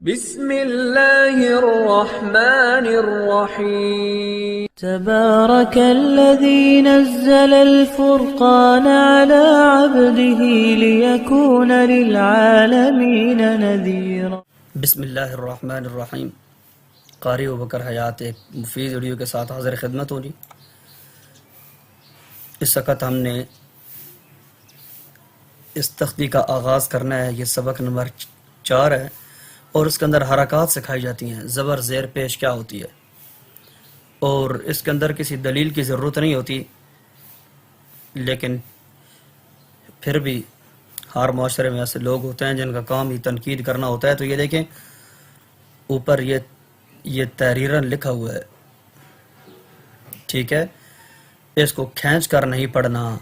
بسم اللہ الرحمن الرحیم تبارك الذي نزل الفرقان على عبده ليكون للعالمين نذيرا. بسم اللہ الرحمن الرحیم. قاری ابوبکر حیات ایک مفید ویڈیو کے ساتھ حاضر خدمت ہوں جی. اس وقت ہم نے اس تختی کا آغاز کرنا ہے. یہ سبق نمبر 4 ہے اور اس کے اندر حرکات سکھائی جاتی ہیں. زبر زیر پیش کیا ہوتی ہے اور اس کے اندر کسی دلیل کی ضرورت نہیں ہوتی، لیکن پھر بھی ہر معاشرے میں ایسے لوگ ہوتے ہیں جن کا کام ہی تنقید کرنا ہوتا ہے. تو یہ دیکھیں اوپر یہ تحریراً لکھا ہوا ہے، ٹھیک ہے. اس کو کھینچ کر نہیں پڑھنا.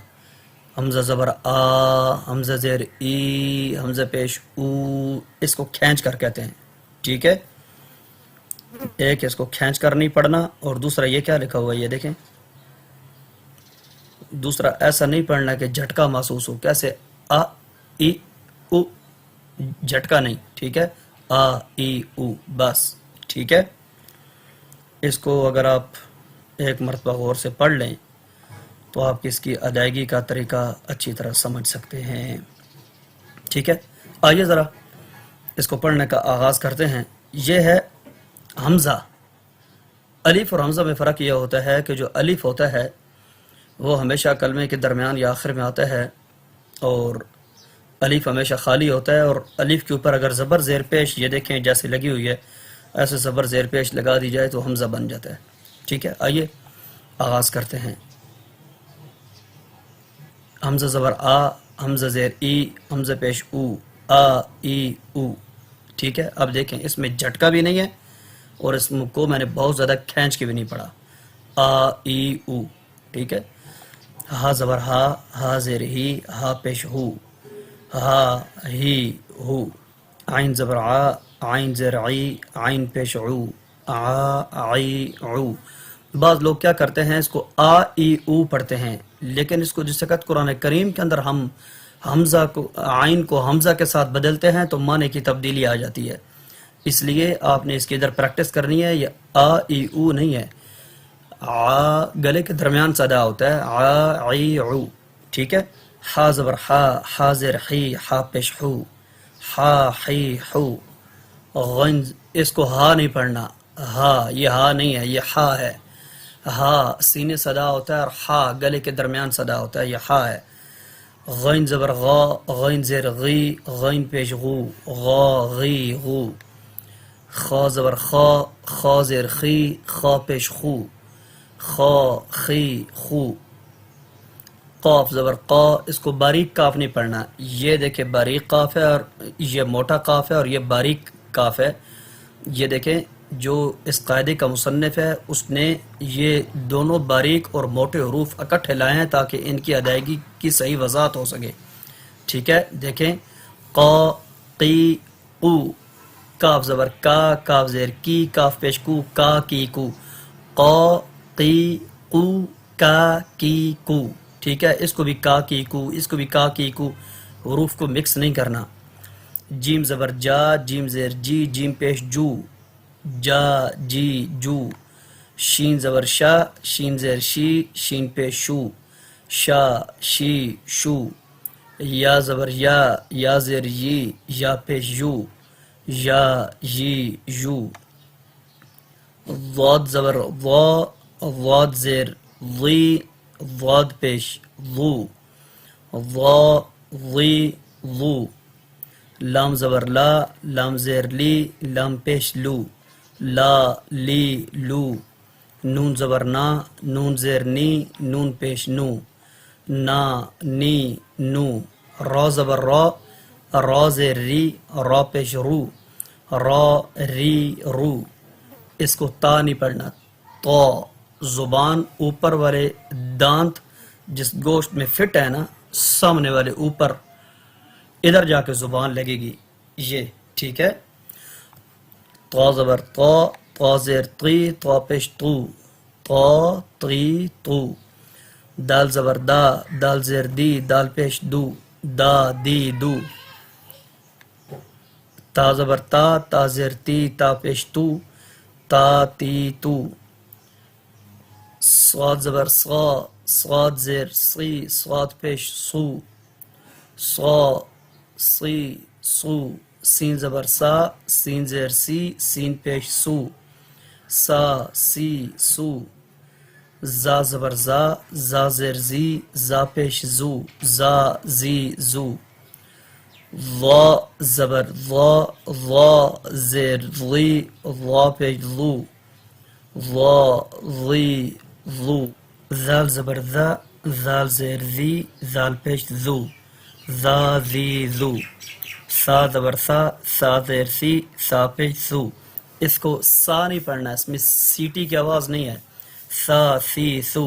حمزہ زبر آ، حمزہ زیر ای، حمزہ پیش او، اس کو کھینچ کر کہتے ہیں، ٹھیک ہے. ایک اس کو کھینچ کر نہیں پڑھنا، اور دوسرا یہ کیا لکھا ہوا ہے یہ دیکھیں. دوسرا ایسا نہیں پڑھنا کہ جھٹکا محسوس ہو. کیسے؟ آ ای او، جھٹکا نہیں، ٹھیک ہے. آ ای او بس، ٹھیک ہے. اس کو اگر آپ ایک مرتبہ غور سے پڑھ لیں تو آپ اس کی ادائیگی کا طریقہ اچھی طرح سمجھ سکتے ہیں، ٹھیک ہے. آئیے ذرا اس کو پڑھنے کا آغاز کرتے ہیں. یہ ہے حمزہ. الف اور حمزہ میں فرق یہ ہوتا ہے کہ جو الف ہوتا ہے وہ ہمیشہ کلمے کے درمیان یا آخر میں آتا ہے، اور الف ہمیشہ خالی ہوتا ہے. اور الف کے اوپر اگر زبر زیر پیش یہ دیکھیں جیسے لگی ہوئی ہے، ایسے زبر زیر پیش لگا دی جائے تو حمزہ بن جاتا ہے، ٹھیک ہے. آئیے آغاز کرتے ہیں. حمزہ زبر آ، حمزہ زیر ای، حمزہ پیش او، آ ای او، ٹھیک ہے. اب دیکھیں اس میں جھٹکا بھی نہیں ہے اور اس کو میں نے بہت زیادہ کھینچ کے بھی نہیں پڑھا. آ ای او، ٹھیک ہے. ہا زبر ہا، ہا زیر ہی، ہا پیش ہو، ہا ہی ہو. عین زبر آ، عین زیر عی، عین پیش عو، آ عی عو. بعض لوگ کیا کرتے ہیں اس کو آ ای او پڑھتے ہیں، لیکن اس کو جس وقت قرآن کریم کے اندر ہم حمزہ کو، عین کو حمزہ کے ساتھ بدلتے ہیں تو معنی کی تبدیلی آ جاتی ہے. اس لیے آپ نے اس کی ادھر پریکٹس کرنی ہے. یہ آ ای او نہیں ہے، آ گلے کے درمیان صدا ہوتا ہے، آ عی عو، ٹھیک ہے. ہا زبر ہا، ہا زیر حی، ہا پیش ہو، ہا حی ہو. غین، اس کو ہا نہیں پڑھنا. ہا، یہ ہا نہیں ہے، یہ ہا ہے. ہا سینے صدا ہوتا ہے اور ہا گلے کے درمیان صدا ہوتا ہے، یہ ہا ہے. غین زبر غا، غین زیر غی، غین پیش غو، غا غی غو. خا زبر خا، خا زیر خی، خا پیش خو، خا خی خو. قاف زبر قا، اس کو باریک کاف نہیں پڑھنا. یہ دیکھیں باریک قاف ہے اور یہ موٹا قاف ہے اور یہ باریک کاف ہے. یہ دیکھیں جو اس قاعدے کا مصنف ہے اس نے یہ دونوں باریک اور موٹے حروف اکٹھے لائے ہیں تاکہ ان کی ادائیگی کی صحیح وضاحت ہو سکے، ٹھیک ہے. دیکھیں قا قی قو، کاف زبر کا، کاف زیر کی، کاف پیش کو، کا کی کو. قا قی قو، کا کی کو، ٹھیک ہے. اس کو بھی کا کی کو، اس کو بھی کا کی کو. حروف کو مکس نہیں کرنا. جیم زبر جا، جیم زیر جی، جیم پیش جو، جا جی جو. شین زبر شا، شین زیر شی، شین پیش شو، شا شی شو. یا زبر یا، یا زیر یی، یا پیش یو، یا یی یو. ضاد زبر ضا، ضاد زیر ضی، ضاد پیش ضو، ضا ضی ضو. لام زبر لا، لام زیر لی، لام پیش لو، لا لی لو. نون زبر نا، نون زیر نی، نون پیش نو، نا نی نو. را زبر را، را زیر ری، را پیش رو، را ری رو. اس کو تا نہیں پڑھنا. تو زبان اوپر والے دانت جس گوشت میں فٹ ہے نا، سامنے والے اوپر، ادھر جا کے زبان لگے گی یہ، ٹھیک ہے. طا زبر طا، طا زیر طی، طا پیش طو، طا طی طو. دال زبر دا، دال زیر دی، دال پیش دو، دا دی دو. تا زبر تا، تا زیر تی، تا پیش تو، تا تی تو. صاد زبر صا، صاد زیر سی، صاد پیش سو، صا سی سو. سین زبر سا، سین زیر سی، سین پیش سو، سا سی سو. زا زبر زا، زا زیر زی، زا پیش زو، زا زی زو. ضا زبر ضا، ضا زیر ضی، ضا پیش ضو، ضا ضی ضو. ذال زبر ذا، ذال زیر ذی، ذال پیش ذو، ذا ذی ذو. ثا زبر ثا، ثا زیر سی، ثا پیش ثو. اس کو سا نہیں پڑھنا، اس میں سیٹی کی آواز نہیں ہے. ثا سی ثو.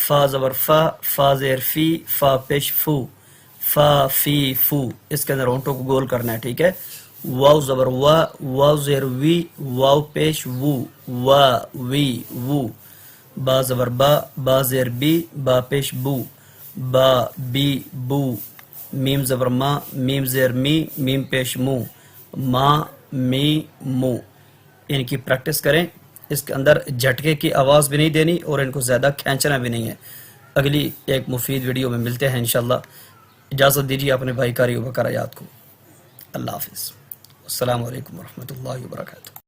فا زبر فا، فا زیر فی، فا پیش فو، فا فی فو. اس کے اندر ہونٹوں کو گول کرنا ہے، ٹھیک ہے. واو زبر وا، واو زیر وی، واو پیش وو، وا وی وو. با زبر با، با زیر بی، با پیش بو، با بی بو. میم زبر ما، میم زیر می، میم پیش مو، ما می مو. ان کی پریکٹس کریں. اس کے اندر جھٹکے کی آواز بھی نہیں دینی اور ان کو زیادہ کھینچنا بھی نہیں ہے. اگلی ایک مفید ویڈیو میں ملتے ہیں انشاءاللہ. اجازت دیجیے اپنے بھائی قاری ابوبکر حیات کو. اللہ حافظ. السلام علیکم ورحمۃ اللہ وبرکاتہ.